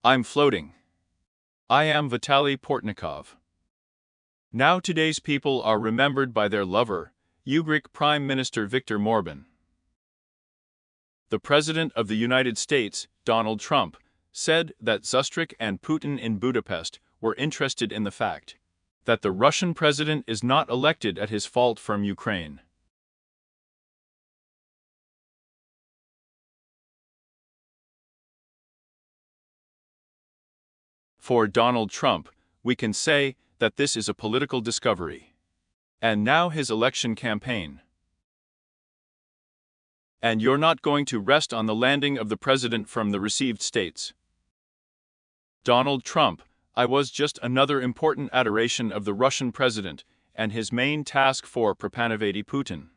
I'm floating. I am Vitaly Portnikov. Now today's people are remembered by their lover, Ugric Prime Minister Viktor Orban. The President of the United States, Donald Trump, said that Zustrik and Putin in Budapest were interested in the fact that the Russian president is not elected at his fault from Ukraine. For Donald Trump, we can say that this is a political discovery. And now his election campaign. And you're not going to rest on the landing of the president from the received states. Donald Trump, I was just another important adoration of the Russian president and his main task for Vladimir Putin.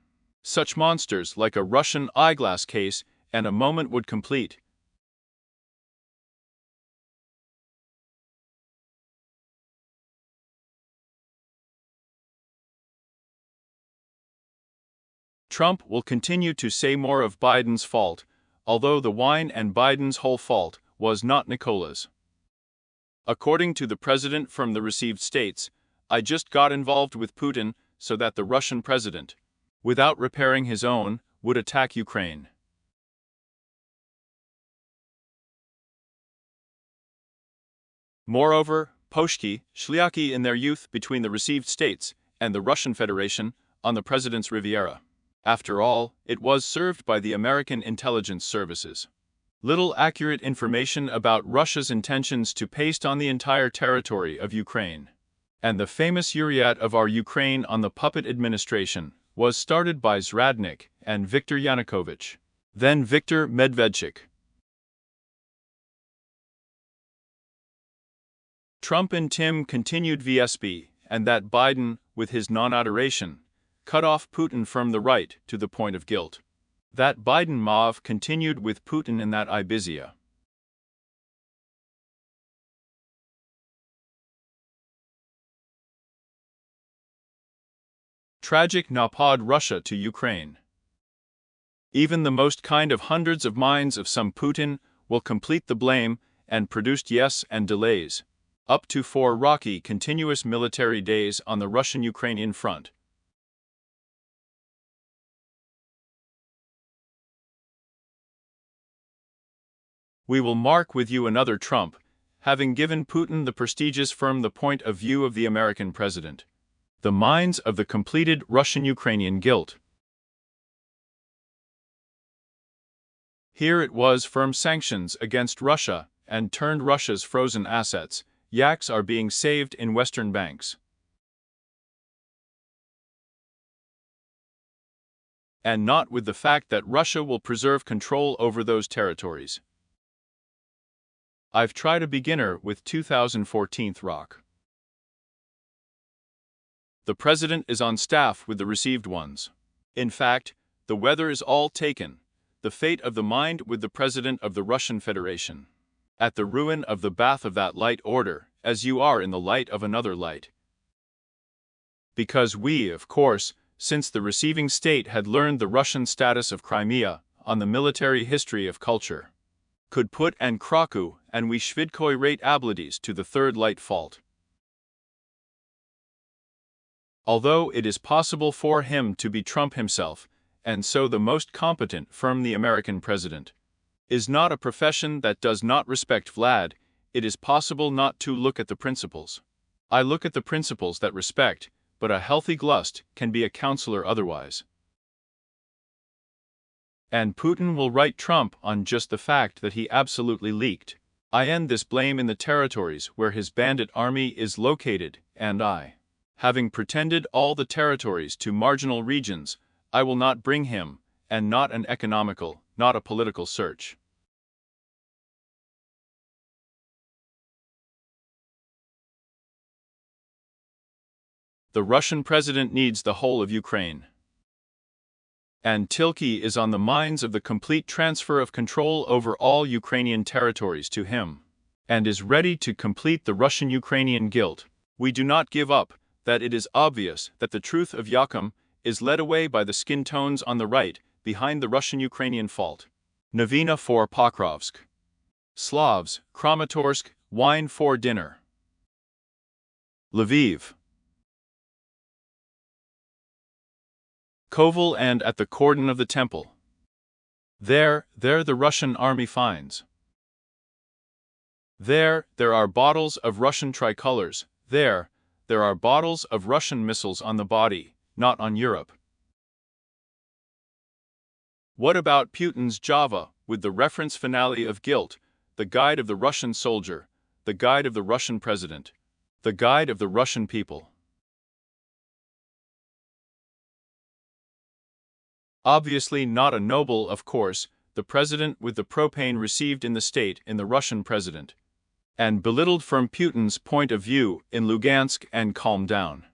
Such monsters like a Russian eyeglass case and a moment would complete. Trump will continue to say more of Biden's fault, although the wine and Biden's whole fault was not Nicola's. According to the president from the received states, I just got involved with Putin so that the Russian president, without repairing his own, would attack Ukraine. Moreover, Polski, Szliaki in their youth between the received states and the Russian Federation on the president's Riviera. After all, it was served by the American intelligence services. Little accurate information about Russia's intentions to paste on the entire territory of Ukraine. And the famous Uriat of our Ukraine on the puppet administration was started by Zradnik and Viktor Yanukovych, then Viktor Medvedchuk. Trump and Tim continued VSB, and that Biden, with his non-adoration, cut off Putin from the right to the point of guilt. That Biden mauve continued with Putin in that Ibiza. Tragic napad Russia to Ukraine. Even the most kind of hundreds of minds of some Putin will complete the blame and produced yes and delays, up to 4 rocky continuous military days on the Russian-Ukrainian front. We will mark with you another Trump, having given Putin the prestigious from the point of view of the American president. The minds of the completed Russian-Ukrainian guilt. Here it was firm sanctions against Russia and turned Russia's frozen assets. Yaks are being saved in Western banks. And not with the fact that Russia will preserve control over those territories. I've tried a beginner with 2014 rock. The president is on staff with the received ones. In fact, the weather is all taken, the fate of the mind with the president of the Russian Federation. At the ruin of the bath of that light order, as you are in the light of another light. Because we, of course, since the receiving state had learned the Russian status of Crimea, on the military history of culture, could put and Krakow and we Shvidkoi rate Ablades to the third light fault. Although it is possible for him to be Trump himself, and so the most competent from the American president, is not a profession that does not respect Vlad, it is possible not to look at the principles. I look at the principles that respect, but a healthy glust can be a counselor otherwise. And Putin will write Trump on just the fact that he absolutely leaked. I end this blame in the territories where his bandit army is located, and I, having pretended all the territories to marginal regions, I will not bring him, and not an economical, not a political search. The Russian president needs the whole of Ukraine. And Tilky is on the minds of the complete transfer of control over all Ukrainian territories to him, and is ready to complete the Russian-Ukrainian guilt. We do not give up, that it is obvious that the truth of Yakum is led away by the skin tones on the right, behind the Russian-Ukrainian fault. Novina for Pokrovsk. Slavs, Kramatorsk, wine for dinner. Lviv, Koval and at the cordon of the temple. There the Russian army finds. There are bottles of Russian tricolors. There are bottles of Russian missiles on the body, not on Europe. What about Putin's Java, with the reference finale of guilt, the guide of the Russian soldier, the guide of the Russian president, the guide of the Russian people? Obviously not a noble, of course, the president with the propane received in the state in the Russian president, and belittled from Putin's point of view in Lugansk and calmed down.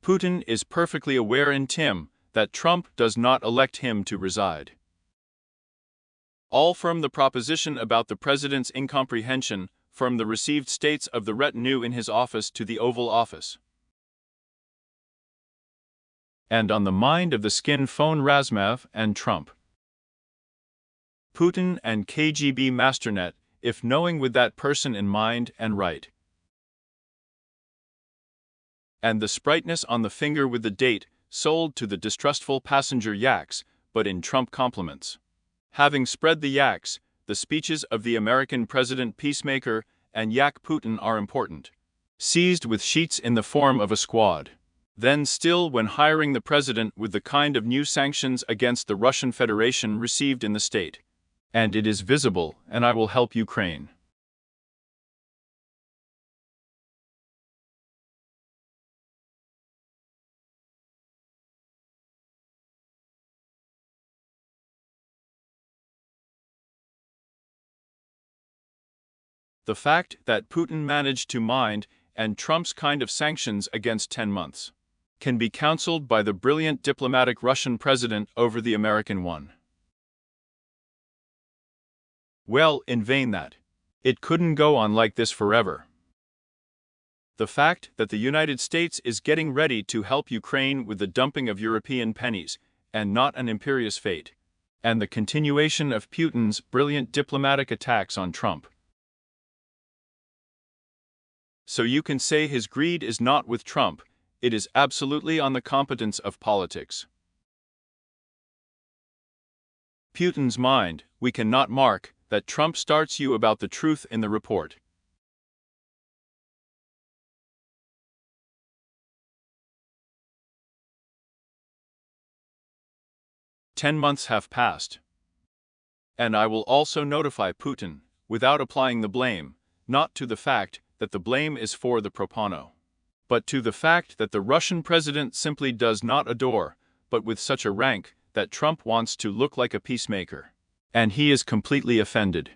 Putin is perfectly aware in Tim that Trump does not elect him to reside. All from the proposition about the president's incomprehension from the received states of the retinue in his office to the Oval Office. And on the mind of the skin phone Razmov and Trump. Putin and KGB masternet, if knowing with that person in mind and right. And the sprightness on the finger with the date, sold to the distrustful passenger yaks, but in Trump compliments. Having spread the yaks, the speeches of the American President Peacemaker and Yak Putin are important. Seized with sheets in the form of a squad. Then still when hiring the president with the kind of new sanctions against the Russian Federation received in the state. And it is visible, and I will help Ukraine. The fact that Putin managed to mind and Trump's kind of sanctions against 10 months can be counseled by the brilliant diplomatic Russian president over the American one. Well, in vain that. It couldn't go on like this forever. The fact that the United States is getting ready to help Ukraine with the dumping of European pennies, and not an imperious fate, and the continuation of Putin's brilliant diplomatic attacks on Trump. So you can say his greed is not with Trump, it is absolutely on the competence of politics. Putin's mind, we cannot mark, that Trump starts you about the truth in the report. "10 months have passed. And I will also notify Putin, without applying the blame, not to the fact that the blame is for the Proponent, but to the fact that the Russian president simply does not adore, but with such a rank that Trump wants to look like a peacemaker. And he is completely offended.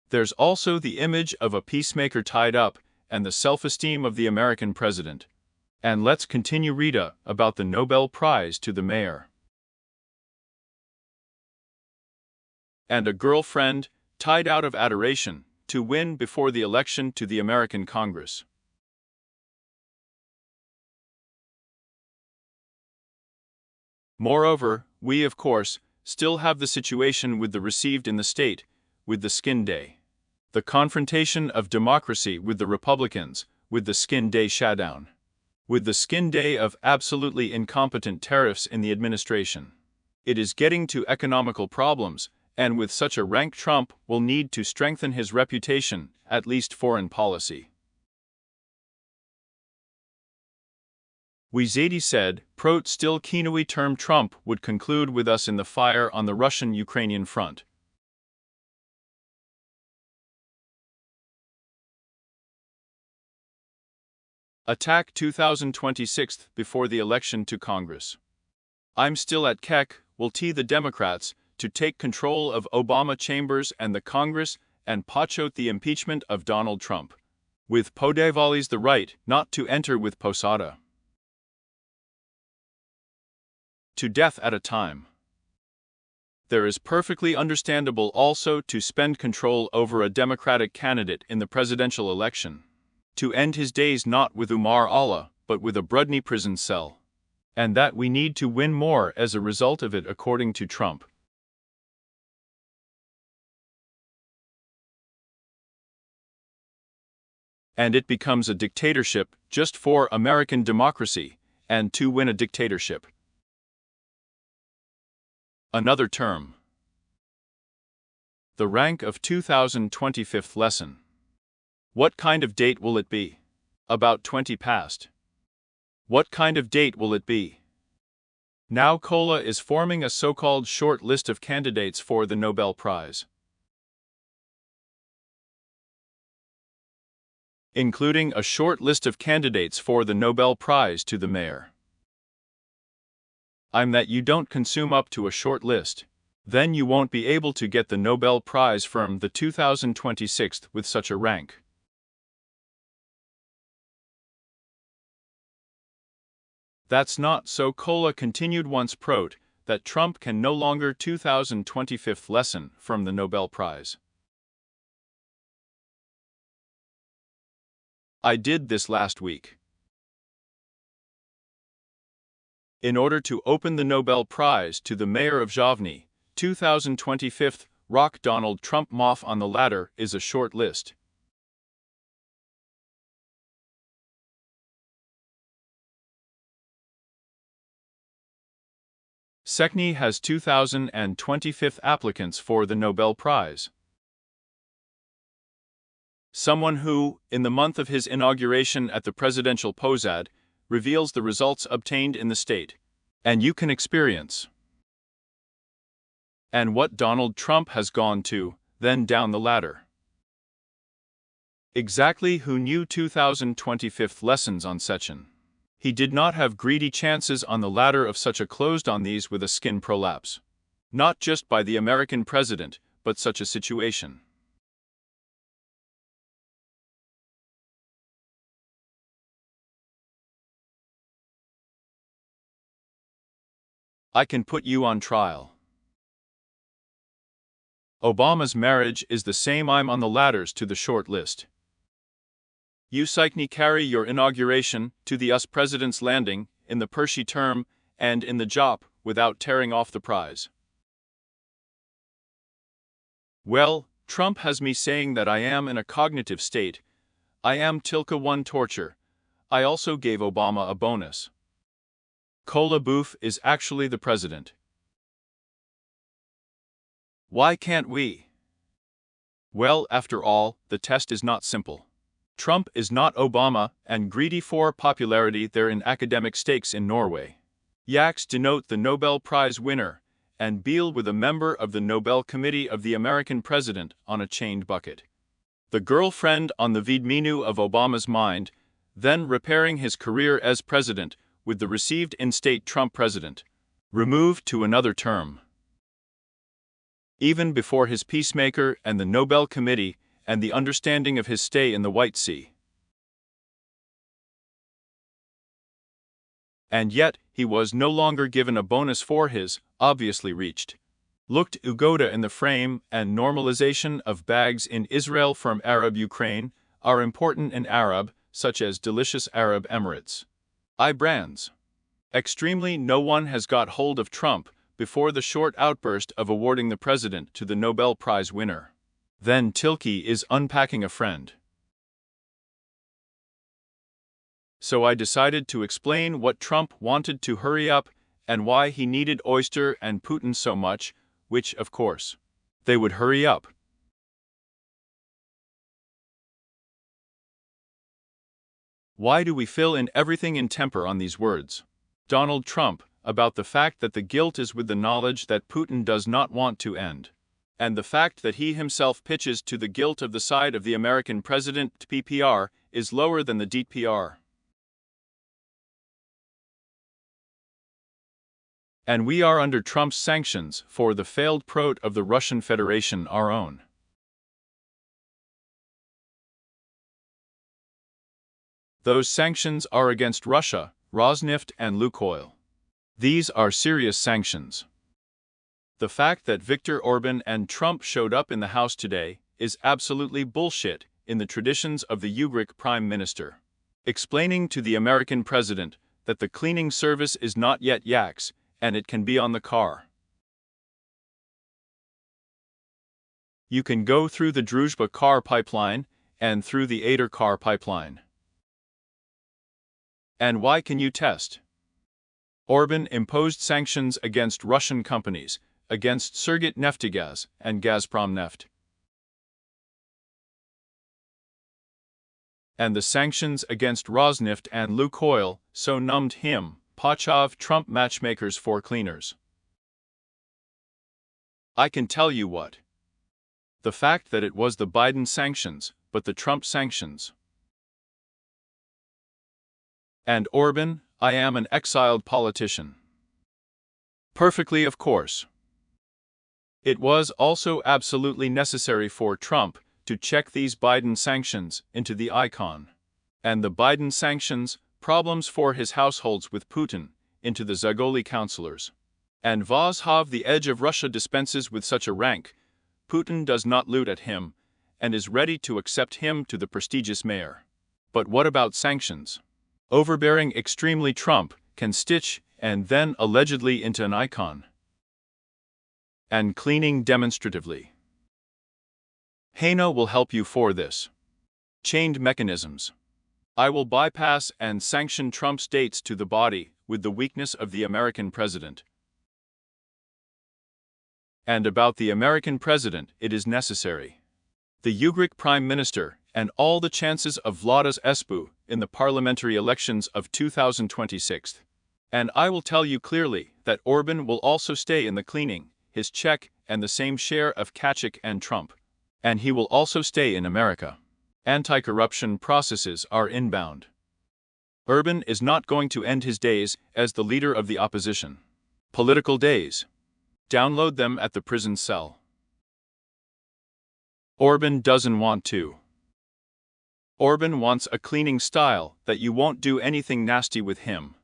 There's also the image of a peacemaker tied up, and the self-esteem of the American president. And let's continue Rita about the Nobel Prize to the mayor. And a girlfriend, tied out of adoration, to win before the election to the American Congress. Moreover, we of course, still have the situation with the received in the state, with the skin day. The confrontation of democracy with the Republicans, with the skin day shutdown. With the skin day of absolutely incompetent tariffs in the administration. It is getting to economical problems, and with such a rank Trump will need to strengthen his reputation, at least foreign policy. We Zadie said, Prot still Kinui term Trump would conclude with us in the fire on the Russian-Ukrainian front. Attack 2026 before the election to Congress. I'm still at Keck, will tee the Democrats to take control of Obama chambers and the Congress and pochote the impeachment of Donald Trump. With Podevali's the right not to enter with Posada. To death at a time. There is perfectly understandable also to spend control over a Democratic candidate in the presidential election. to end his days not with Umar Allah, but with a Brudny prison cell. And that we need to win more as a result of it, according to Trump. And it becomes a dictatorship just for American democracy, and to win a dictatorship. Another term. The rank of 2025th lesson. What kind of date will it be? About 20 past. What kind of date will it be? Now Kola is forming a so-called short list of candidates for the Nobel Prize, including a short list of candidates for the Nobel Prize to the mayor. I'm that you don't consume up to a short list, then you won't be able to get the Nobel Prize from the 2026th with such a rank. That's not so. Kola continued once prote that Trump can no longer 2025th lesson from the Nobel Prize. I did this last week. In order to open the Nobel Prize to the mayor of Javni, 2025th, rock Donald Trump moff on the ladder is a short list. Sekni has 2025th applicants for the Nobel Prize. Someone who, in the month of his inauguration at the presidential posad, reveals the results obtained in the state. And you can experience. And what Donald Trump has gone to, then down the ladder. Exactly who knew 2025th lessons on Sechin. He did not have greedy chances on the ladder of such a closed on these with a skin prolapse. Not just by the American president, but such a situation. I can put you on trial. Obama's marriage is the same. I'm on the ladders to the short list. You Sikni carry your inauguration to the US President's landing in the Pershi term and in the JOP without tearing off the prize. Well, Trump has me saying that I am in a cognitive state. I am Tilka 1 torture. I also gave Obama a bonus. Kola Boof is actually the president. Why can't we? Well, after all, the test is not simple. Trump is not Obama, and greedy for popularity there in academic stakes in Norway. Yaks denote the Nobel Prize winner, and Beal with a member of the Nobel Committee of the American president on a chained bucket. The girlfriend on the Vidmenu of Obama's mind, then repairing his career as president with the received in-state Trump president, removed to another term. Even before his peacemaker and the Nobel Committee and the understanding of his stay in the White Sea. And yet, he was no longer given a bonus for his, obviously reached. Looked Ugoda in the frame and normalization of bags in Israel from Arab Ukraine are important in Arab, such as delicious Arab Emirates. Brands. Extremely no one has got hold of Trump before the short outburst of awarding the president to the Nobel Prize winner. Then Tilke is unpacking a friend. So I decided to explain what Trump wanted to hurry up and why he needed Oyster and Putin so much, which, of course, they would hurry up. Why do we fill in everything in temper on these words? Donald Trump, about the fact that the guilt is with the knowledge that Putin does not want to end. And the fact that he himself pitches to the guilt of the side of the American president PPR is lower than the DPR. And we are under Trump's sanctions for the failed prote of the Russian Federation our own. Those sanctions are against Russia, Rosneft and Lukoil. These are serious sanctions. The fact that Viktor Orban and Trump showed up in the House today is absolutely bullshit, in the traditions of the Ugric Prime Minister, explaining to the American president that the cleaning service is not yet yaks, and it can be on the car. You can go through the Druzhba car pipeline and through the Ader car pipeline. And why can you test? Orban imposed sanctions against Russian companies, against Surgutneftegaz and Gazprom Neft. And the sanctions against Rosneft and Lukoil so numbed him, Pachav Trump matchmakers for cleaners. I can tell you what. The fact that it was the Biden sanctions, but the Trump sanctions. And Orban, I am an exiled politician. Perfectly, of course. It was also absolutely necessary for Trump to check these Biden sanctions into the icon. And the Biden sanctions, problems for his households with Putin, into the Zagoli counselors. And Vazhov the edge of Russia dispenses with such a rank, Putin does not loot at him, and is ready to accept him to the prestigious mayor. But what about sanctions? Overbearing extremely Trump can stitch and then allegedly into an icon. And cleaning demonstratively. Haino will help you for this. Chained mechanisms. I will bypass and sanction Trump's dates to the body with the weakness of the American president. And about the American president, it is necessary. The Ugric Prime Minister and all the chances of Vladas Espu in the parliamentary elections of 2026. And I will tell you clearly that Orban will also stay in the cleaning, his check, and the same share of Kachik and Trump. And he will also stay in America. Anti-corruption processes are inbound. Orban is not going to end his days as the leader of the opposition. Political days. Download them at the prison cell. Orban doesn't want to. Orban wants a cleaning style that you won't do anything nasty with him.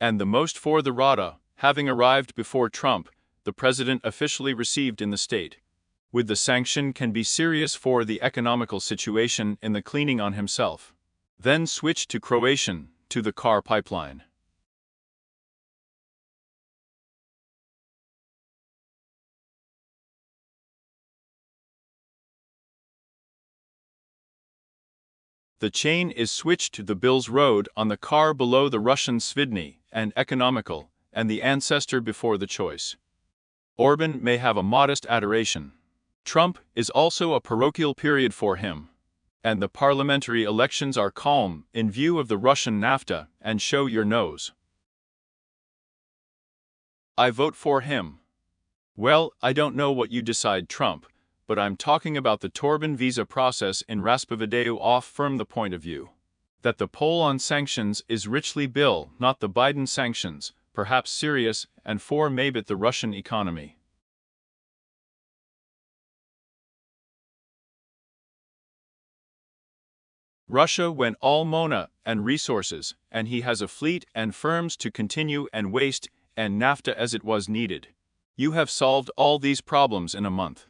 And the most for the Rada, having arrived before Trump, the president officially received in the state. With the sanction can be serious for the economical situation in the cleaning on himself. Then switch to Croatian, to the car pipeline. The chain is switched to the Bills Road on the car below the Russian Svidny, and economical, and the ancestor before the choice. Orban may have a modest adoration. Trump is also a parochial period for him. And the parliamentary elections are calm in view of the Russian NAFTA and show your nose. I vote for him. Well, I don't know what you decide, Trump, but I'm talking about the Torban visa process in Raspovideu off from the point of view that the poll on sanctions is richly Bill, not the Biden sanctions, perhaps serious, and for maybe the Russian economy. Russia went all Mona and resources, and he has a fleet and firms to continue and waste and NAFTA as it was needed. You have solved all these problems in a month.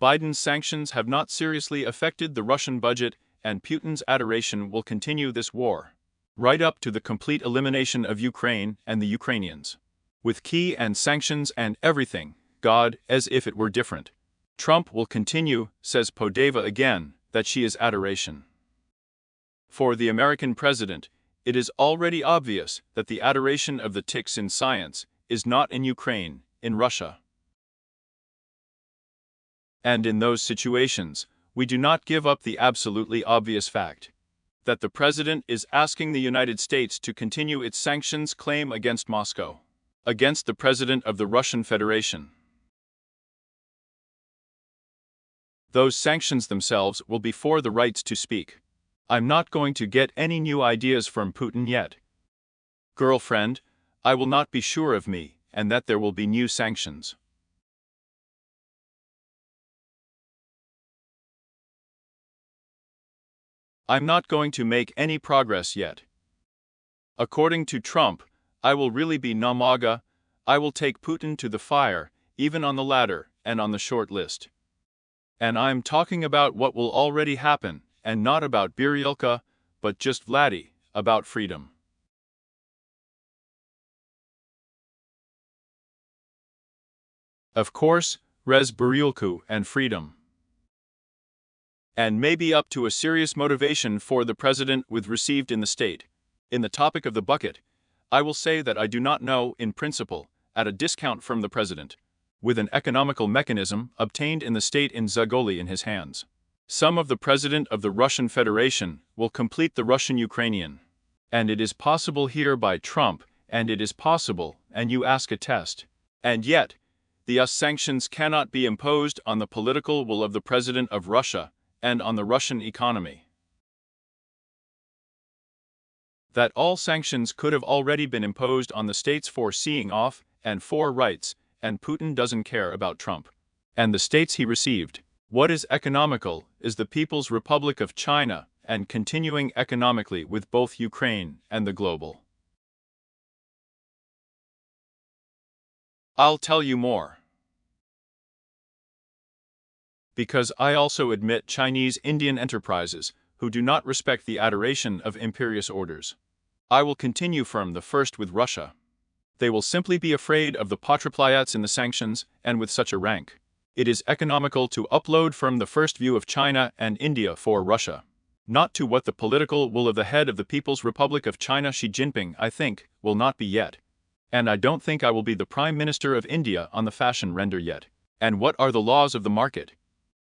Biden's sanctions have not seriously affected the Russian budget, and Putin's adoration will continue this war, right up to the complete elimination of Ukraine and the Ukrainians. With key and sanctions and everything, God, as if it were different. Trump will continue, says Podeva again, that she is adoration. For the American president, it is already obvious that the adoration of the ticks in science is not in Ukraine, in Russia. And in those situations, we do not give up the absolutely obvious fact that the president is asking the United States to continue its sanctions claim against Moscow, against the president of the Russian Federation. Those sanctions themselves will be for the rights to speak. I'm not going to get any new ideas from Putin yet. Girlfriend, I will not be sure of me, and that there will be new sanctions. I'm not going to make any progress yet. According to Trump, I will really be namaga. I will take Putin to the fire, even on the ladder and on the short list. And I'm talking about what will already happen, and not about Biryelka, but just Vladdy, about freedom. Of course, res Biryelku and freedom. And maybe up to a serious motivation for the president with received in the state. In the topic of the bucket, I will say that I do not know, in principle, at a discount from the president, with an economical mechanism obtained in the state in Zagoli in his hands. Some of the president of the Russian Federation will complete the Russian-Ukrainian. And it is possible here by Trump, and it is possible, and you ask a test. And yet, the US sanctions cannot be imposed on the political will of the president of Russia, and on the Russian economy. That all sanctions could have already been imposed on the states for seeing off, and for rights, and Putin doesn't care about Trump. And the states he received. What is economical is the People's Republic of China, and continuing economically with both Ukraine and the global. I'll tell you more. Because I also admit Chinese Indian enterprises, who do not respect the adoration of imperious orders. I will continue from the first with Russia. They will simply be afraid of the Patriplyats in the sanctions, and with such a rank. It is economical to upload from the first view of China and India for Russia. Not to what the political will of the head of the People's Republic of China Xi Jinping, I think, will not be yet. And I don't think I will be the Prime Minister of India on the fashion render yet. And what are the laws of the market?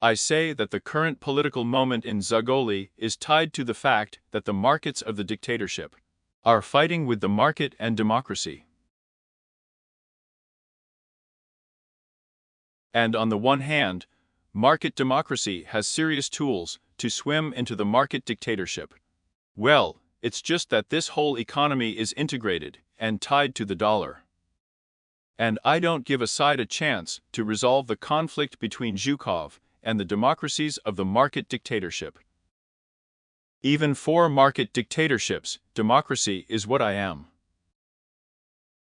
I say that the current political moment in Zagoli is tied to the fact that the markets of the dictatorship are fighting with the market and democracy. And on the one hand, market democracy has serious tools to swim into the market dictatorship. Well, it's just that this whole economy is integrated and tied to the dollar. And I don't give a side a chance to resolve the conflict between Zhukov and the democracies of the market dictatorship. Even for market dictatorships, democracy is what I am.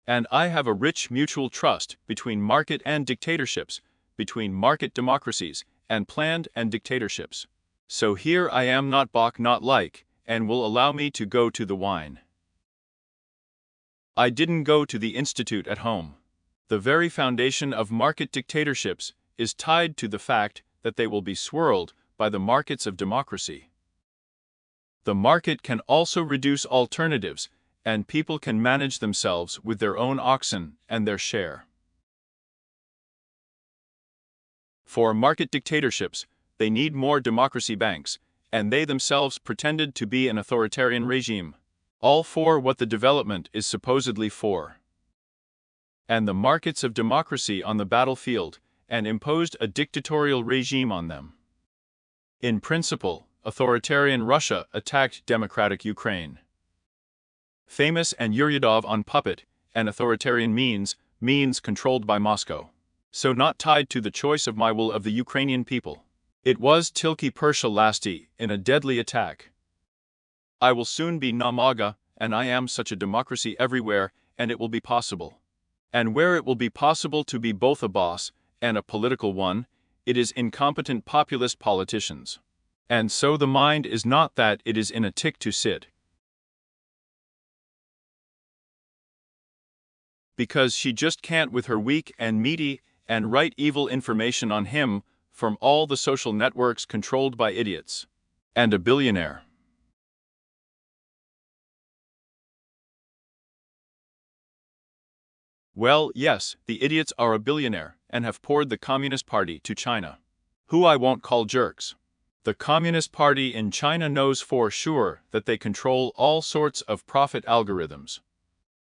And I have a rich mutual trust between market and dictatorships, between market democracies and planned and dictatorships. So here I am, not Bach, not like, and will allow me to go to the wine. I didn't go to the institute at home. The very foundation of market dictatorships is tied to the fact that they will be swirled by the markets of democracy. The market can also reduce alternatives, and people can manage themselves with their own oxen and their share. For market dictatorships, they need more democracy banks, and they themselves pretended to be an authoritarian regime, all for what the development is supposedly for. And the markets of democracy on the battlefield, and imposed a dictatorial regime on them. In principle, authoritarian Russia attacked democratic Ukraine. Famous and Yuryadov on puppet, and authoritarian means controlled by Moscow. So not tied to the choice of my will of the Ukrainian people. It was Tilky Persha Lasti in a deadly attack. I will soon be namaga, and I am such a democracy everywhere, and it will be possible. And where it will be possible to be both a boss and a political one, it is incompetent populist politicians. And so the mind is not that it is in a tick to sit. Because she just can't with her weak and meaty and write evil information on him from all the social networks controlled by idiots. And a billionaire. Well, yes, the idiots are a billionaire and have poured the Communist Party to China. Who I won't call jerks. The Communist Party in China knows for sure that they control all sorts of profit algorithms.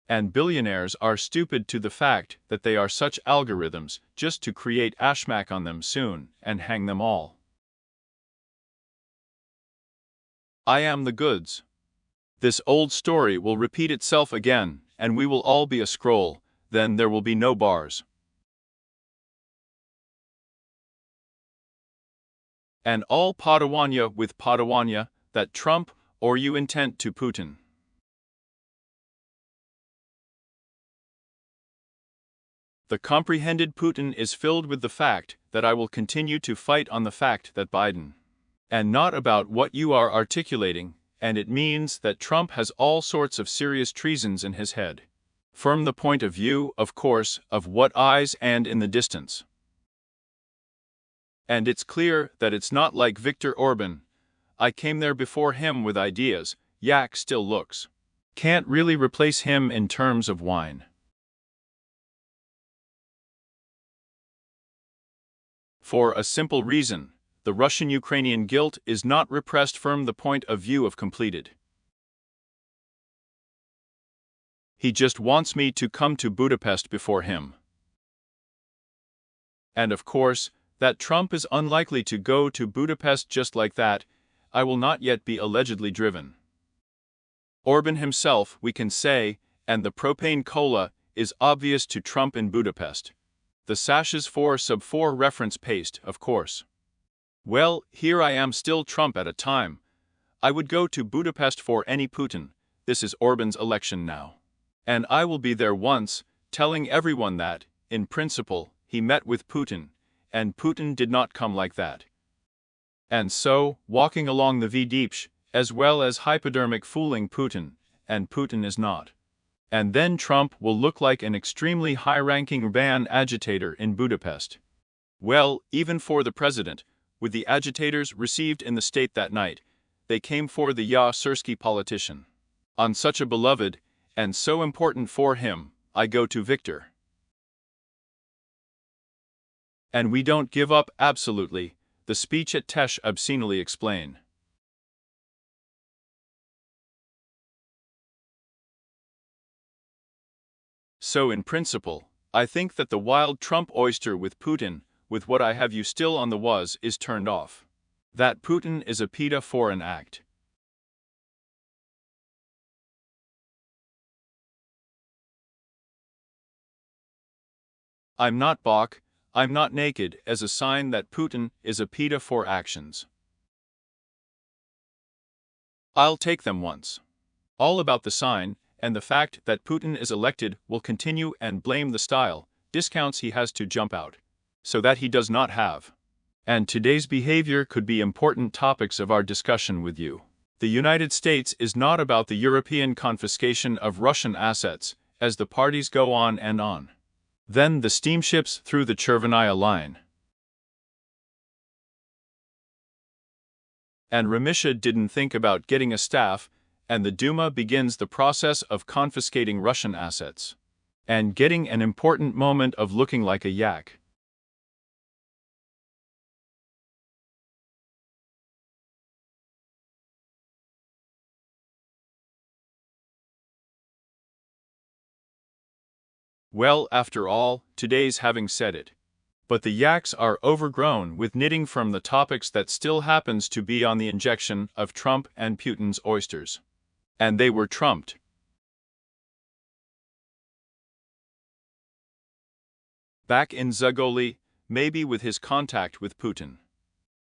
And billionaires are stupid to the fact that they are such algorithms just to create ashmak on them soon and hang them all. I am the goods. This old story will repeat itself again, and we will all be a scroll, then there will be no bars. And all Padawanya with Padawanya, that Trump or you intent to Putin. The comprehended Putin is filled with the fact that I will continue to fight on the fact that Biden, and not about what you are articulating, and it means that Trump has all sorts of serious treasons in his head. From the point of view, of course, of what eyes and in the distance. And it's clear that it's not like Viktor Orban. I came there before him with ideas. Yak still looks. Can't really replace him in terms of wine. For a simple reason, the Russian-Ukrainian guilt is not repressed from the point of view of completed. He just wants me to come to Budapest before him. And of course, that Trump is unlikely to go to Budapest just like that. I will not yet be allegedly driven. Orban himself, we can say, and the propane cola is obvious to Trump in Budapest. The sashes 4/4 reference paste, of course. Well, here I am still Trump at a time. I would go to Budapest for any Putin. This is Orban's election now. And I will be there once, telling everyone that, in principle, he met with Putin, and Putin did not come like that. And so, walking along the Vdipsh, as well as hypodermic fooling Putin, and Putin is not. And then Trump will look like an extremely high-ranking ban agitator in Budapest. Well, even for the president, with the agitators received in the state that night, they came for the Sersky politician. On such a beloved, and so important for him, I go to Victor. And we don't give up absolutely, the speech at Tesh obscenely explain. So in principle, I think that the wild Trump oyster with Putin, with what I have you still on the was, is turned off. That Putin is a PETA for an act. I'm not Bach, I'm not naked, as a sign that Putin is a PETA for actions. I'll take them once. All about the sign, and the fact that Putin is elected will continue and blame the style, discounts he has to jump out. So that he does not have. And today's behavior could be important topics of our discussion with you. The United States is not about the European confiscation of Russian assets, as the parties go on and on. Then the steamships through the Chervenaya line. And Remisha didn't think about getting a staff, and the Duma begins the process of confiscating Russian assets. And getting an important moment of looking like a yak. Well, after all, today's having said it. But the yaks are overgrown with knitting from the topics that still happens to be on the injection of Trump and Putin's oysters. And they were trumped. Back in Zagoli, maybe with his contact with Putin.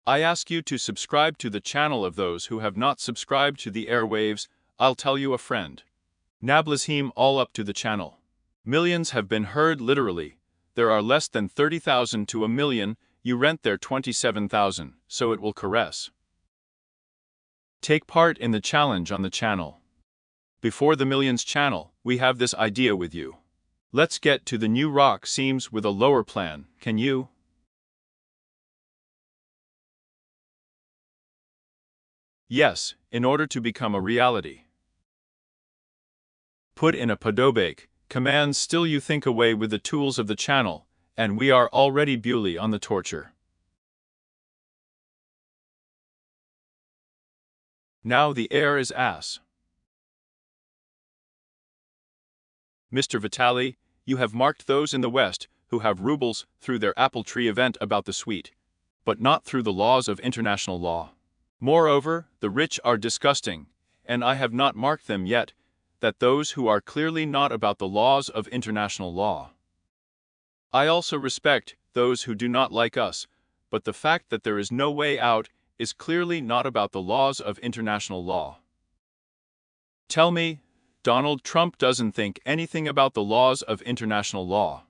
I ask you to subscribe to the channel of those who have not subscribed to the airwaves. I'll tell you a friend. Nablishim all up to the channel. Millions have been heard literally. There are less than 30,000 to a million, you rent their 27,000, so it will caress. Take part in the challenge on the channel. Before the millions channel, we have this idea with you. Let's get to the new rock seems with a lower plan, can you? Yes, in order to become a reality. Put in a podobake. Commands still you think away with the tools of the channel, and we are already Bewley on the torture. Now the air is ass. Mr. Vitaly, you have marked those in the West who have rubles through their apple tree event about the sweet, but not through the laws of international law. Moreover, the rich are disgusting, and I have not marked them yet, that those who are clearly not about the laws of international law. I also respect those who do not like us, but the fact that there is no way out is clearly not about the laws of international law. Tell me, Donald Trump doesn't think anything about the laws of international law.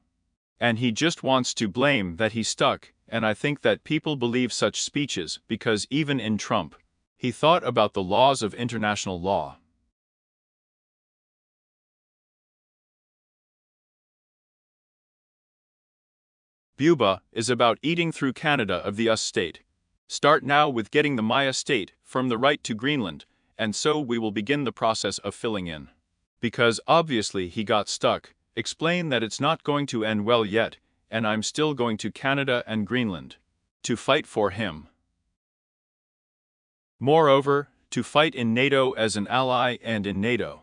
And he just wants to blame that he's stuck, and I think that people believe such speeches because even in Trump, he thought about the laws of international law. Buba is about eating through Canada of the US state. Start now with getting the Maya state from the right to Greenland, and so we will begin the process of filling in. Because obviously he got stuck, explain that it's not going to end well yet, and I'm still going to Canada and Greenland to fight for him. Moreover, to fight in NATO as an ally and in NATO.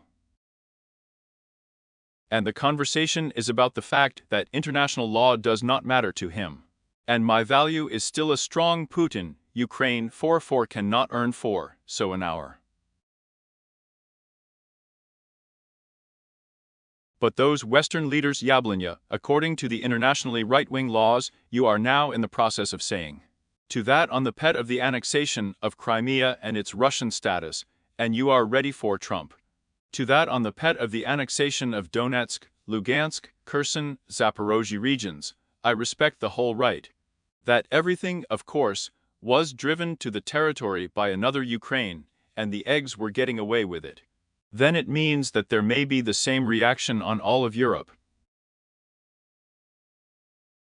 And the conversation is about the fact that international law does not matter to him. And my value is still a strong Putin, Ukraine 4 cannot earn 4, so an hour. But those Western leaders Yablanya, according to the internationally right-wing laws, you are now in the process of saying. To that on the pet of the annexation of Crimea and its Russian status, and you are ready for Trump. To that on the pet of the annexation of Donetsk, Lugansk, Kherson, Zaporozhye regions, I respect the whole right. That everything, of course, was driven to the territory by another Ukraine, and the eggs were getting away with it. Then it means that there may be the same reaction on all of Europe.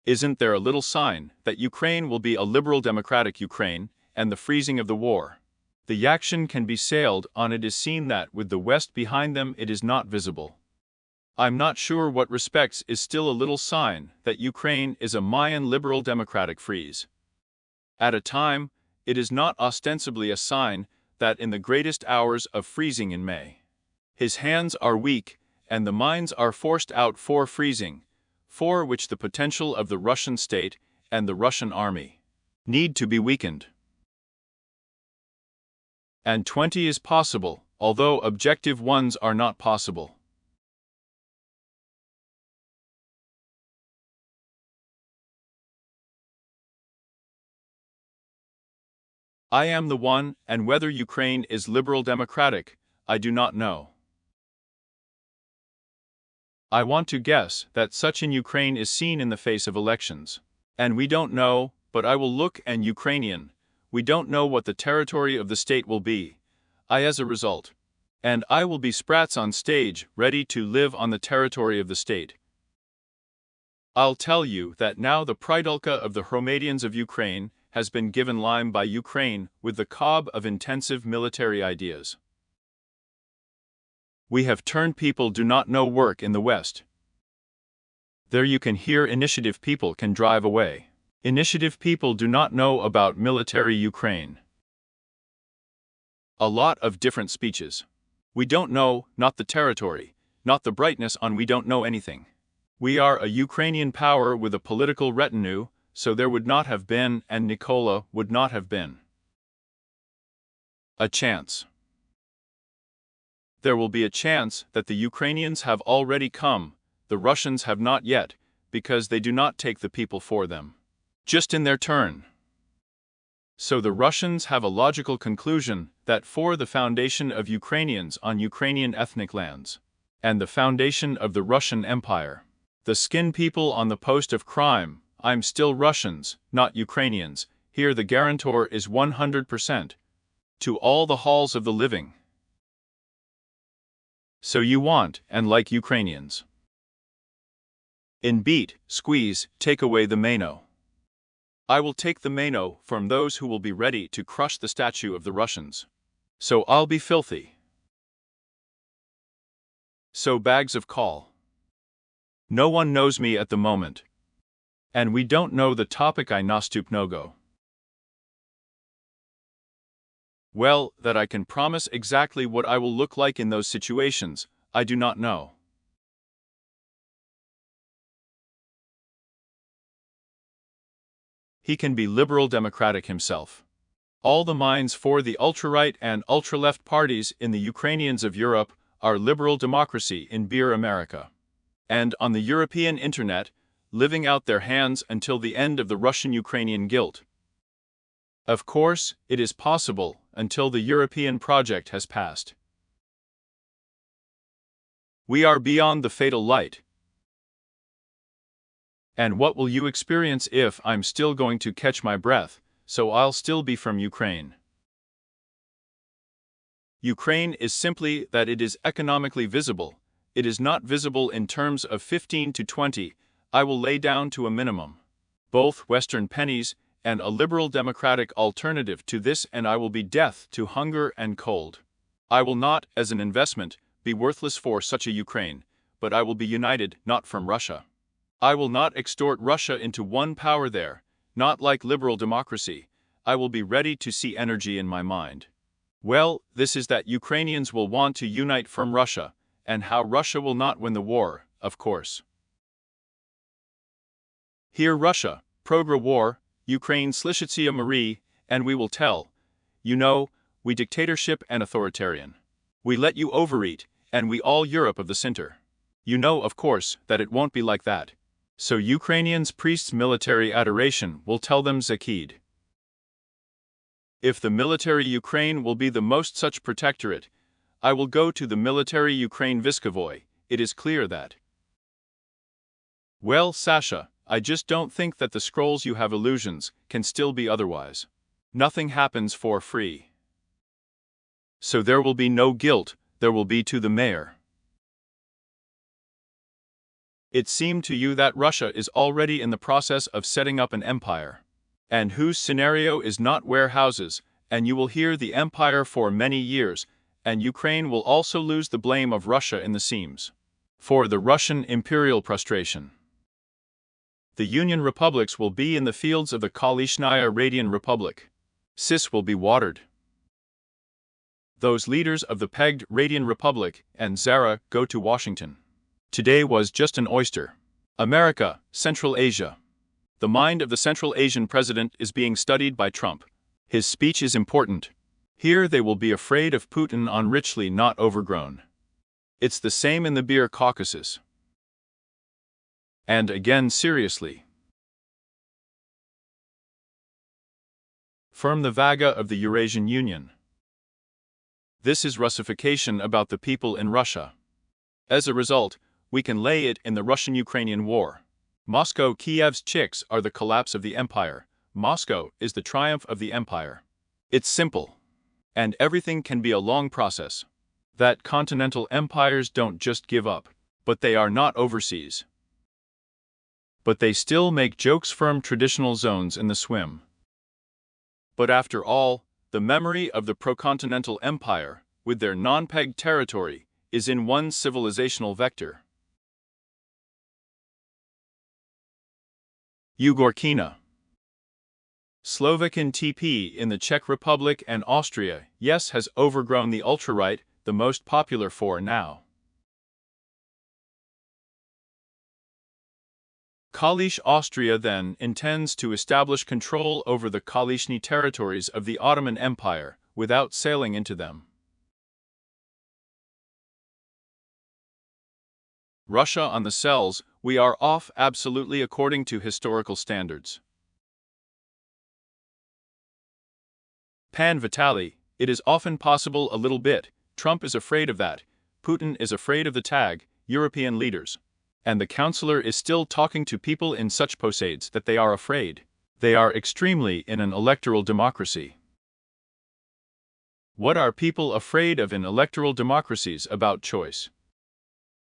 Isn't there a little sign that Ukraine will be a liberal democratic Ukraine, and the freezing of the war? The Yakshin can be sailed on. It is seen that with the West behind them it is not visible. I'm not sure what respects is still a little sign that Ukraine is a Mayan liberal democratic freeze. At a time, it is not ostensibly a sign that in the greatest hours of freezing in May, his hands are weak and the minds are forced out for freezing, for which the potential of the Russian state and the Russian army need to be weakened. And 20 is possible, although objective ones are not possible. I am the one, and whether Ukraine is liberal democratic, I do not know. I want to guess that such in Ukraine is seen in the face of elections. And we don't know, but I will look and Ukrainian. We don't know what the territory of the state will be. As a result. And I will be sprats on stage, ready to live on the territory of the state. I'll tell you that now the Pridulka of the Hromadians of Ukraine has been given lime by Ukraine with the cob of intensive military ideas. We have turned people do not know work in the West. There you can hear initiative people can drive away. Initiative people do not know about military Ukraine. A lot of different speeches. We don't know, not the territory, not the brightness on we don't know anything. We are a Ukrainian power with a political retinue, so there would not have been, and Nikola would not have been, a chance. There will be a chance that the Ukrainians have already come, the Russians have not yet, because they do not take the people for them. Just in their turn. So the Russians have a logical conclusion that for the foundation of Ukrainians on Ukrainian ethnic lands, and the foundation of the Russian Empire, the skin people on the post of crime, I'm still Russians, not Ukrainians, here the guarantor is 100%, to all the halls of the living. So you want, and like Ukrainians. In beat, squeeze, take away the mano. I will take the mano from those who will be ready to crush the statue of the Russians. So I'll be filthy. So bags of call. No one knows me at the moment. And we don't know the topic I nastup nogo. Well, that I can promise exactly what I will look like in those situations, I do not know. He can be liberal democratic himself. All the minds for the ultra-right and ultra-left parties in the Ukrainians of Europe are liberal democracy in beer America. And on the European internet, living out their hands until the end of the Russian-Ukrainian guilt. Of course, it is possible until the European project has passed. We are beyond the fatal light. And what will you experience if I'm still going to catch my breath, so I'll still be from Ukraine? Ukraine is simply that it is economically visible. It is not visible in terms of 15 to 20, I will lay down to a minimum. Both Western pennies and a liberal democratic alternative to this, and I will be death to hunger and cold. I will not, as an investment, be worthless for such a Ukraine, but I will be united not from Russia. I will not extort Russia into one power there, not like liberal democracy. I will be ready to see energy in my mind. Well, this is that Ukrainians will want to unite from Russia, and how Russia will not win the war, of course. Here Russia, progra war, Ukraine Slishitsia Marie, and we will tell, you know, we dictatorship and authoritarian. We let you overeat, and we all Europe of the center. You know, of course, that it won't be like that. So Ukrainians priests military adoration will tell them Zakid. If the military Ukraine will be the most such protectorate, I will go to the military Ukraine Viskovoy, it is clear that. Well, Sasha, I just don't think that the scrolls you have illusions can still be otherwise. Nothing happens for free. So there will be no guilt, there will be to the mayor. It seemed to you that Russia is already in the process of setting up an empire, and whose scenario is not warehouses, and you will hear the empire for many years, and Ukraine will also lose the blame of Russia in the seams. For the Russian imperial prostration. The Union republics will be in the fields of the Kolishnaya Radian Republic. Sis will be watered. Those leaders of the pegged Radian Republic and Zara go to Washington. Today was just an oyster. America, Central Asia. The mind of the Central Asian president is being studied by Trump. His speech is important. Here they will be afraid of Putin on richly not overgrown. It's the same in the beer Caucasus. And again seriously. Firm the Vaga of the Eurasian Union. This is Russification about the people in Russia. As a result, we can lay it in the Russian-Ukrainian war. Moscow-Kiev's chicks are the collapse of the empire. Moscow is the triumph of the empire. It's simple. And everything can be a long process. That continental empires don't just give up, but they are not overseas. But they still make jokes firm traditional zones in the swim. But after all, the memory of the procontinental empire, with their non-pegged territory, is in one civilizational vector. Ugorkina. Slovakian TP in the Czech Republic and Austria, yes, has overgrown the ultra-right, the most popular for now. Kalish Austria then intends to establish control over the Kalishny territories of the Ottoman Empire, without sailing into them. Russia on the cells, we are off absolutely according to historical standards. Pan Vitaly, it is often possible a little bit, Trump is afraid of that, Putin is afraid of the tag, European leaders. And the counselor is still talking to people in such posades that they are afraid. They are extremely in an electoral democracy. What are people afraid of in electoral democracies about choice?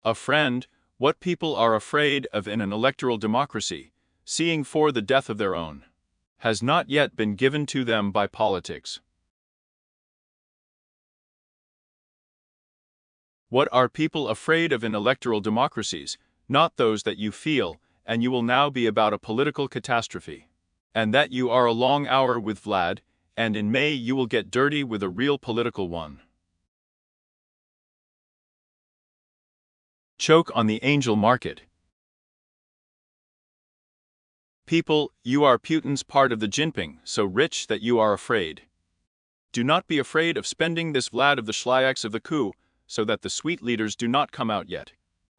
A friend, what people are afraid of in an electoral democracy, seeing for the death of their own, has not yet been given to them by politics. What are people afraid of in electoral democracies? Not those that you feel, and you will now be about a political catastrophe. And that you are a long hour with Vlad, and in May you will get dirty with a real political one. Choke on the angel market. People, you are Putin's part of the Jinping, so rich that you are afraid. Do not be afraid of spending this Vlad of the Schliaks of the coup, so that the sweet leaders do not come out yet.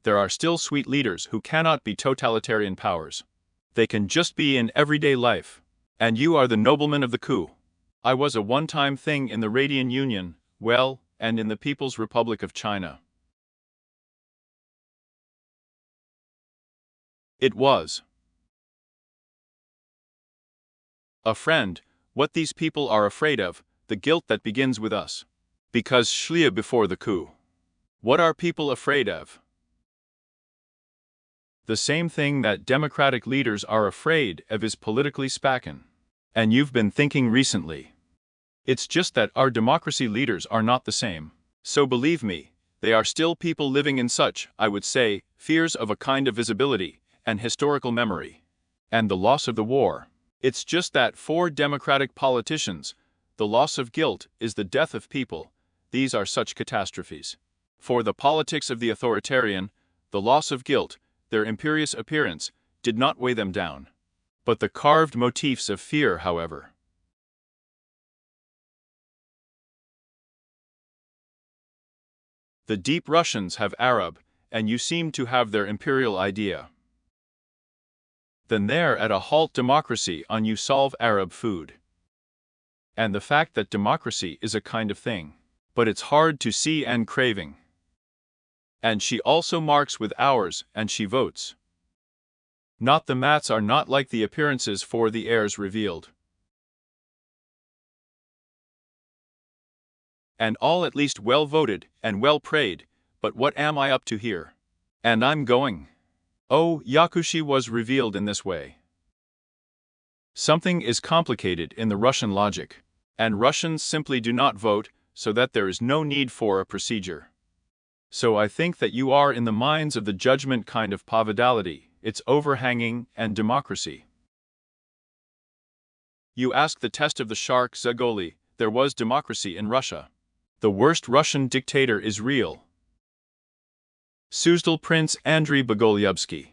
There are still sweet leaders who cannot be totalitarian powers. They can just be in everyday life. And you are the nobleman of the coup. I was a one-time thing in the Radian Union, well, and in the People's Republic of China. It was. A friend, what these people are afraid of, the guilt that begins with us. Because Shlia before the coup. What are people afraid of? The same thing that democratic leaders are afraid of is politically spaken. And you've been thinking recently. It's just that our democracy leaders are not the same. So believe me, they are still people living in such, I would say, fears of a kind of visibility and historical memory. And the loss of the war. It's just that for democratic politicians, the loss of guilt is the death of people. These are such catastrophes. For the politics of the authoritarian, the loss of guilt, their imperious appearance, did not weigh them down. But the carved motifs of fear, however. The deep Russians have Arab, and you seem to have their imperial idea. Then there at a halt democracy on you solve Arab food. And the fact that democracy is a kind of thing. But it's hard to see and craving. And she also marks with ours, and she votes. Not the mats are not like the appearances for the heirs revealed. And all at least well voted, and well prayed, but what am I up to here? And I'm going. Oh, Yakushi was revealed in this way. Something is complicated in the Russian logic, and Russians simply do not vote, so that there is no need for a procedure. So I think that you are in the minds of the judgment kind of pavidality, its overhanging, and democracy. You ask the test of the shark Zagoli, there was democracy in Russia. The worst Russian dictator is real. Suzdal Prince Andrei Bogolyubsky.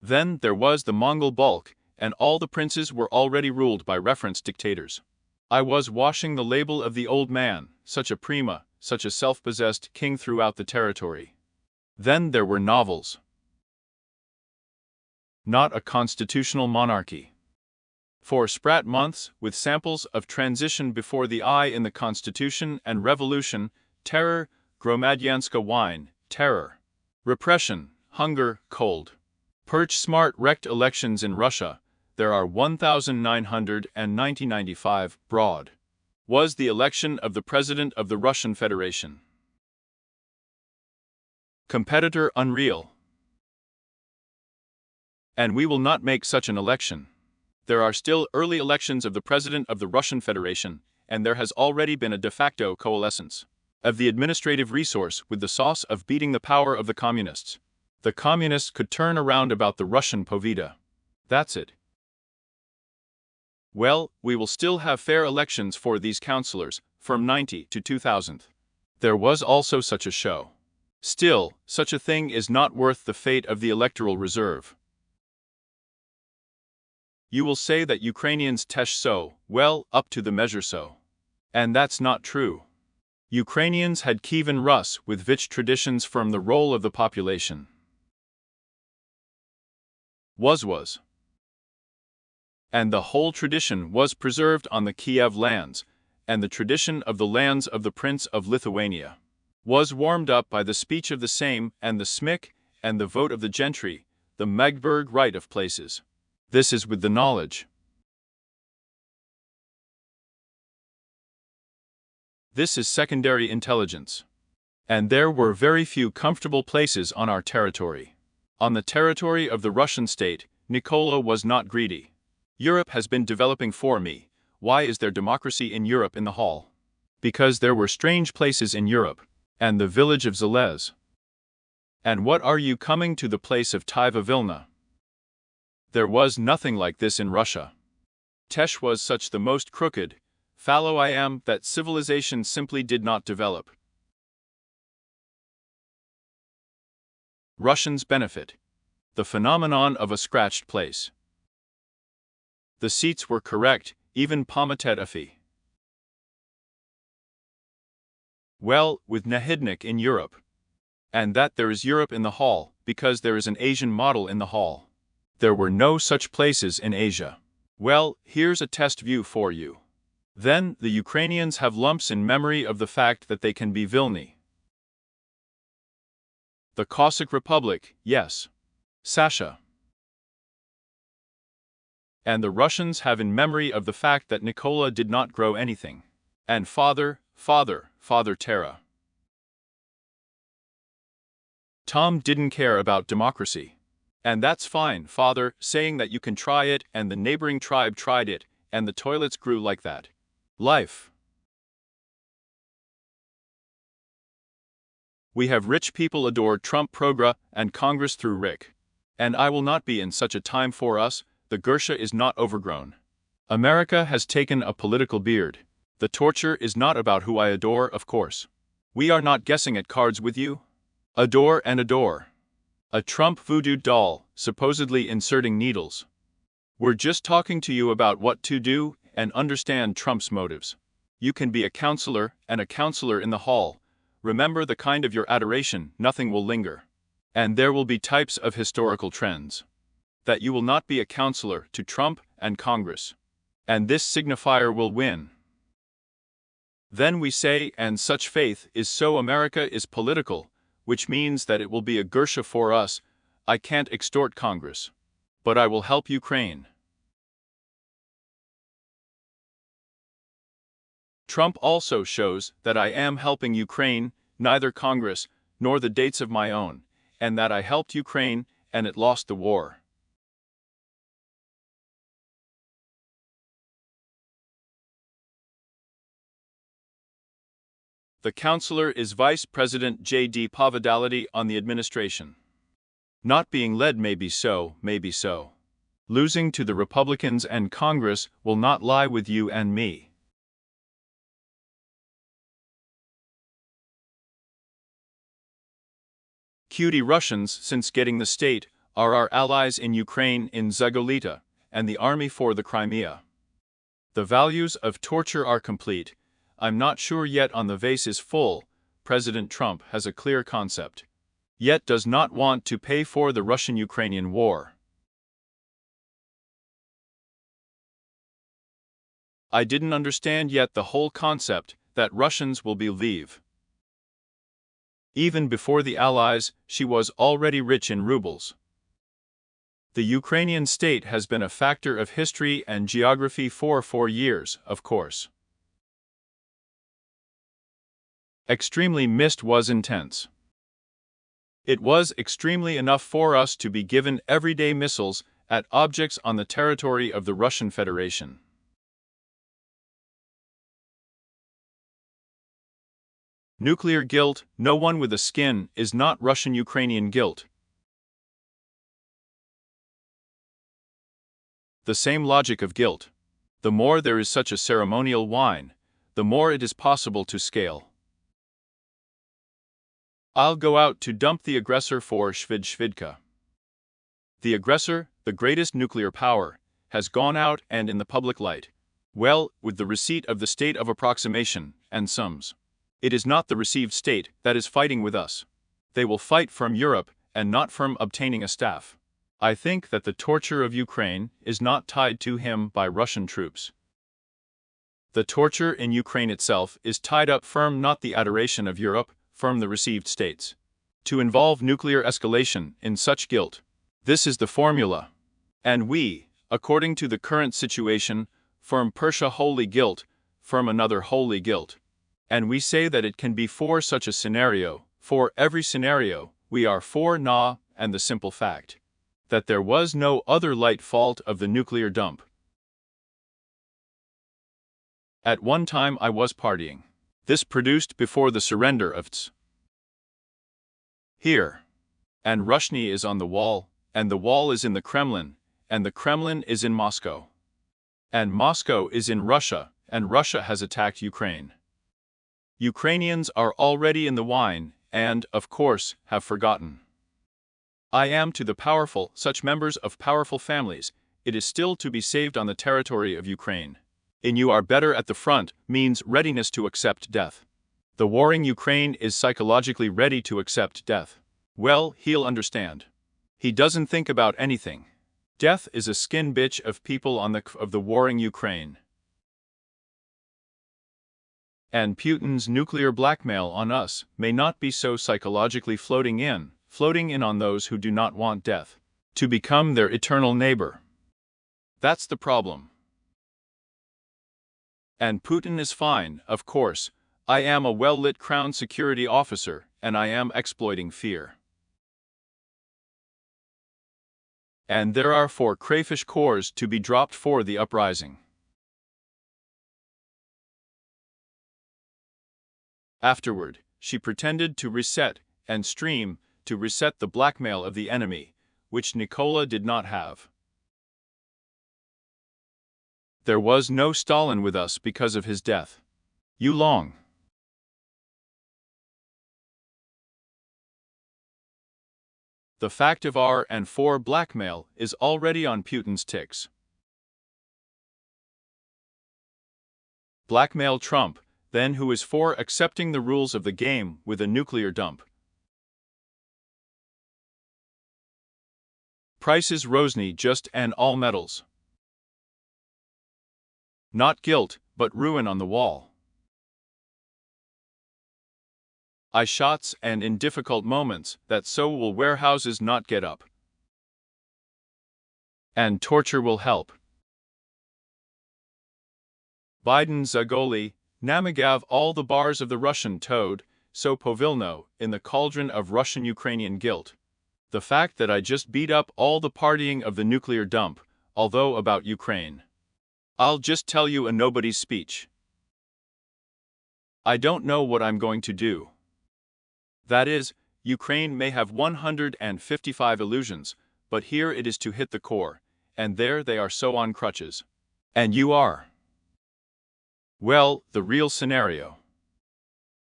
Then there was the Mongol bulk, and all the princes were already ruled by reference dictators. I was washing the label of the old man, such a prima, such a self-possessed king throughout the territory. Then there were novels. Not a constitutional monarchy. For sprat months, with samples of transition before the eye in the constitution and revolution, terror, Gromadyanska wine, terror. Repression, hunger, cold. Perch smart wrecked elections in Russia, there are 1995 broad. Was the election of the President of the Russian Federation. Competitor unreal. And we will not make such an election. There are still early elections of the President of the Russian Federation, and there has already been a de facto coalescence of the administrative resource with the sauce of beating the power of the communists. The communists could turn around about the Russian Poveda. That's it. Well, we will still have fair elections for these councillors, from 90 to 2000. There was also such a show. Still, such a thing is not worth the fate of the electoral reserve. You will say that Ukrainians tesh so, well, up to the measure so. And that's not true. Ukrainians had Kievan Rus with Vich traditions from the role of the population. Was. And the whole tradition was preserved on the Kiev lands, and the tradition of the lands of the Prince of Lithuania was warmed up by the speech of the same and the smik, and the vote of the gentry, the Magdeburg right of places. This is with the knowledge. This is secondary intelligence. And there were very few comfortable places on our territory. On the territory of the Russian state, Nicola was not greedy. Europe has been developing for me. Why is there democracy in Europe in the hall? Because there were strange places in Europe, and the village of Zelez. And what are you coming to the place of Tiva Vilna? There was nothing like this in Russia. Tesh was such the most crooked, fallow I am that civilization simply did not develop. Russians benefit. The phenomenon of a scratched place. The seats were correct, even Pometet. Well, with Nahidnik in Europe. And that there is Europe in the hall, because there is an Asian model in the hall. There were no such places in Asia. Well, here's a test view for you. Then, the Ukrainians have lumps in memory of the fact that they can be Vilni. The Cossack Republic, yes. Sasha. And the Russians have in memory of the fact that Nikola did not grow anything. And Father Terra. Tom didn't care about democracy. And that's fine, Father, saying that you can try it and the neighboring tribe tried it, and the toilets grew like that. Life. We have rich people adore Trump progra and Congress through Rick. And I will not be in such a time for us, the Gersha is not overgrown. America has taken a political beard. The torture is not about who I adore, of course. We are not guessing at cards with you. Adore and adore. A Trump voodoo doll, supposedly inserting needles. We're just talking to you about what to do and understand Trump's motives. You can be a counselor and a counselor in the hall. Remember the kind of your adoration, nothing will linger. And there will be types of historical trends. That you will not be a counselor to Trump and Congress. And this signifier will win. Then we say, and such faith is so America is political, which means that it will be a Gersha for us. I can't extort Congress. But I will help Ukraine. Trump also shows that I am helping Ukraine, neither Congress, nor the dates of my own, and that I helped Ukraine, and it lost the war. The counselor is Vice President J.D. Pavidality on the administration. Not being led may be so, may be so. Losing to the Republicans and Congress will not lie with you and me. Cutie Russians, since getting the state, are our allies in Ukraine in Zagolita, and the army for the Crimea. The values of torture are complete. I'm not sure yet on the vase is full. President Trump has a clear concept. Yet does not want to pay for the Russian-Ukrainian war. I didn't understand yet the whole concept that Russians will believe. Even before the Allies, she was already rich in rubles. The Ukrainian state has been a factor of history and geography for 4 years, of course. Extremely missed was intense. It was extremely enough for us to be given everyday missiles at objects on the territory of the Russian Federation. Nuclear guilt, no one with a skin, is not Russian-Ukrainian guilt. The same logic of guilt. The more there is such a ceremonial wine, the more it is possible to scale. I'll go out to dump the aggressor for Shvidka. The aggressor, the greatest nuclear power, has gone out and in the public light. Well, with the receipt of the state of approximation and sums. It is not the received state that is fighting with us. They will fight from Europe and not from obtaining a staff. I think that the torture of Ukraine is not tied to him by Russian troops. The torture in Ukraine itself is tied up firm not the adoration of Europe, from the received states. To involve nuclear escalation in such guilt. This is the formula. And we, according to the current situation, firm Persia holy guilt, firm another holy guilt. And we say that it can be for such a scenario, for every scenario, we are for na, and the simple fact that there was no other light fault of the nuclear dump. At one time I was partying. This produced before the surrender of Ts. Here. And Rushny is on the wall, and the wall is in the Kremlin, and the Kremlin is in Moscow. And Moscow is in Russia, and Russia has attacked Ukraine. Ukrainians are already in the wine, and, of course, have forgotten. I am to the powerful, such members of powerful families, it is still to be saved on the territory of Ukraine. In you are better at the front means readiness to accept death. The warring Ukraine is psychologically ready to accept death. Well, he'll understand. He doesn't think about anything. Death is a skin bitch of people on the warring Ukraine. And Putin's nuclear blackmail on us may not be so psychologically floating in on those who do not want death, to become their eternal neighbor. That's the problem. And Putin is fine, of course. I am a well-lit crown security officer, and I am exploiting fear. And there are 4 crayfish cores to be dropped for the uprising. Afterward, she pretended to reset and stream to reset the blackmail of the enemy, which Nikola did not have. There was no Stalin with us because of his death. You long. The fact of R&4 blackmail is already on Putin's ticks. Blackmail Trump, then, who is for accepting the rules of the game with a nuclear dump. Prices Rosny just and all metals. Not guilt, but ruin on the wall. I shots and in difficult moments, that so will warehouses not get up. And torture will help. Biden Zagoli, Namagav all the bars of the Russian toad, so Povilno, in the cauldron of Russian-Ukrainian guilt. The fact that I just beat up all the partying of the nuclear dump, although about Ukraine. I'll just tell you a nobody's speech. I don't know what I'm going to do. That is, Ukraine may have 155 illusions, but here it is to hit the core, and there they are so on crutches. And you are. Well, the real scenario.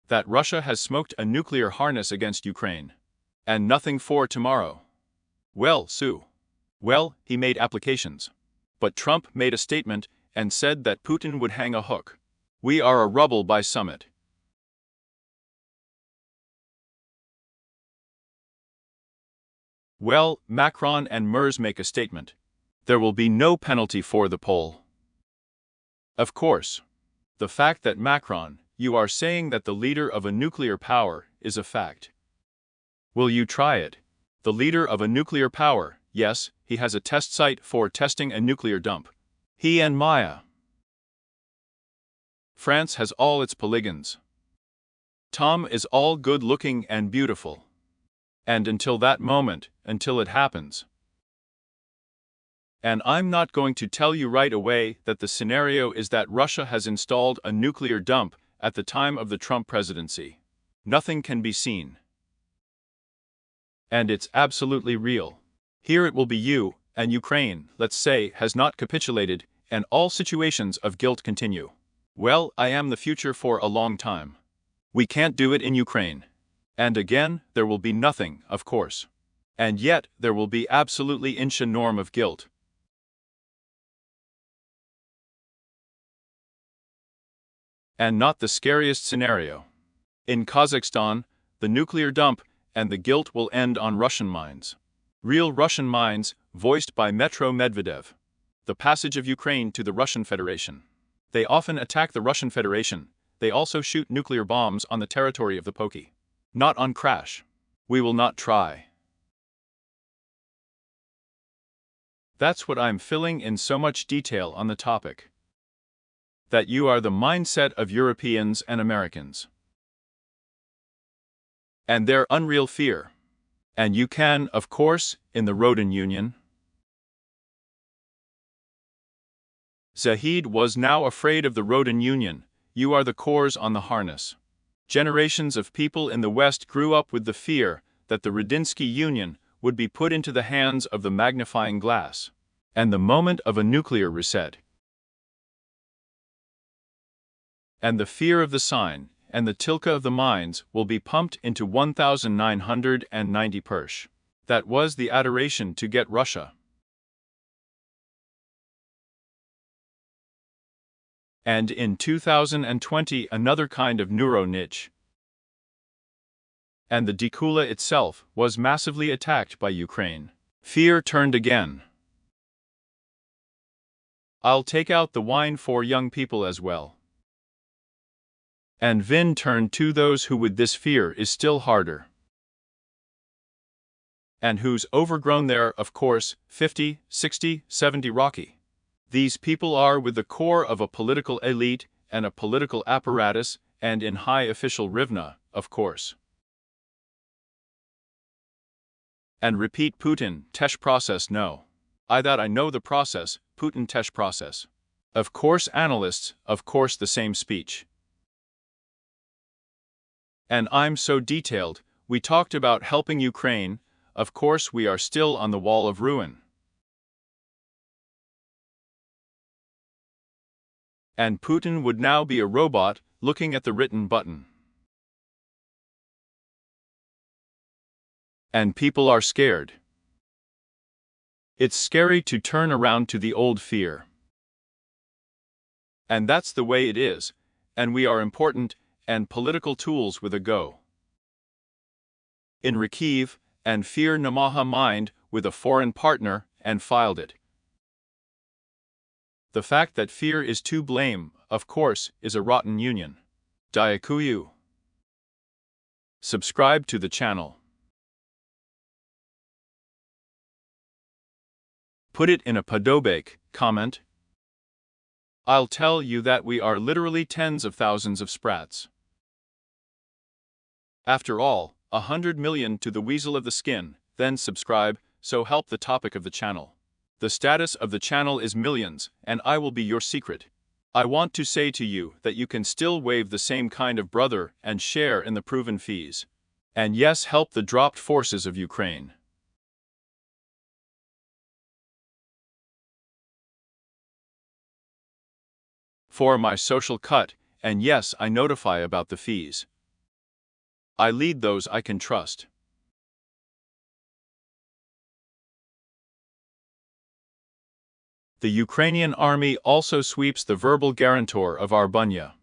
That Russia has smoked a nuclear harness against Ukraine. And nothing for tomorrow. Well, Sue. Well, he made applications. But Trump made a statement and said that Putin would hang a hook. We are a rubble by summit. Well, Macron and Merz make a statement. There will be no penalty for the Pole. Of course. The fact that Macron, you are saying that the leader of a nuclear power, is a fact. Will you try it? The leader of a nuclear power, yes, he has a test site for testing a nuclear dump. He and Maya. France has all its polygons. Tom is all good-looking and beautiful. And until that moment, until it happens. And I'm not going to tell you right away that the scenario is that Russia has installed a nuclear dump at the time of the Trump presidency. Nothing can be seen. And it's absolutely real. Here it will be you, and Ukraine, let's say, has not capitulated, and all situations of guilt continue. Well, I am the future for a long time. We can't do it in Ukraine. And again, there will be nothing, of course. And yet, there will be absolutely insha norm of guilt. And not the scariest scenario. In Kazakhstan, the nuclear dump and the guilt will end on Russian minds. Real Russian minds, voiced by Metro Medvedev. The passage of Ukraine to the Russian Federation. They often attack the Russian Federation. They also shoot nuclear bombs on the territory of the Poki. Not on crash. We will not try. That's what I'm filling in so much detail on the topic. That you are the mindset of Europeans and Americans. And their unreal fear. And you can, of course, in the Rhoden Union. Zahid was now afraid of the Rhoden Union. You are the cores on the harness. Generations of people in the West grew up with the fear that the Radinsky Union would be put into the hands of the magnifying glass. And the moment of a nuclear reset. And the fear of the sign, and the tilka of the mines will be pumped into 1990 Persh. That was the adoration to get Russia. And in 2020 another kind of neuro niche. And the Dikula itself was massively attacked by Ukraine. Fear turned again. I'll take out the wine for young people as well. And Vin turned to those who with this fear is still harder. And who's overgrown there, of course, 50, 60, 70 Rocky. These people are with the core of a political elite and a political apparatus and in high official rivna, of course. And repeat Putin, Tesh process no. I know the process, Putin Tesh process. Of course analysts, of course the same speech. And I'm so detailed, we talked about helping Ukraine, of course we are still on the wall of ruin. And Putin would now be a robot, looking at the written button. And people are scared. It's scary to turn around to the old fear. And that's the way it is, and we are important, and political tools with a go. In Kyiv, and fear Namaha mind with a foreign partner, and filed it. The fact that fear is to blame, of course, is a rotten union. Dyakuyu. Subscribe to the channel. Put it in a podobek, comment. I'll tell you that we are literally tens of thousands of sprats. After all, 100 million to the weasel of the skin, then subscribe, so help the topic of the channel. The status of the channel is millions, and I will be your secret. I want to say to you that you can still wave the same kind of brother and share in the proven fees. And yes, help the dropped forces of Ukraine. For my social cut, and yes, I notify about the fees. I lead those I can trust. The Ukrainian army also sweeps the verbal guarantor of Arbunya.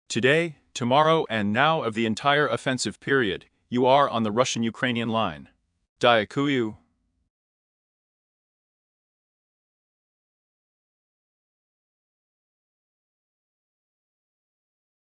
Today, tomorrow and now of the entire offensive period, you are on the Russian-Ukrainian line. Dyakuyu.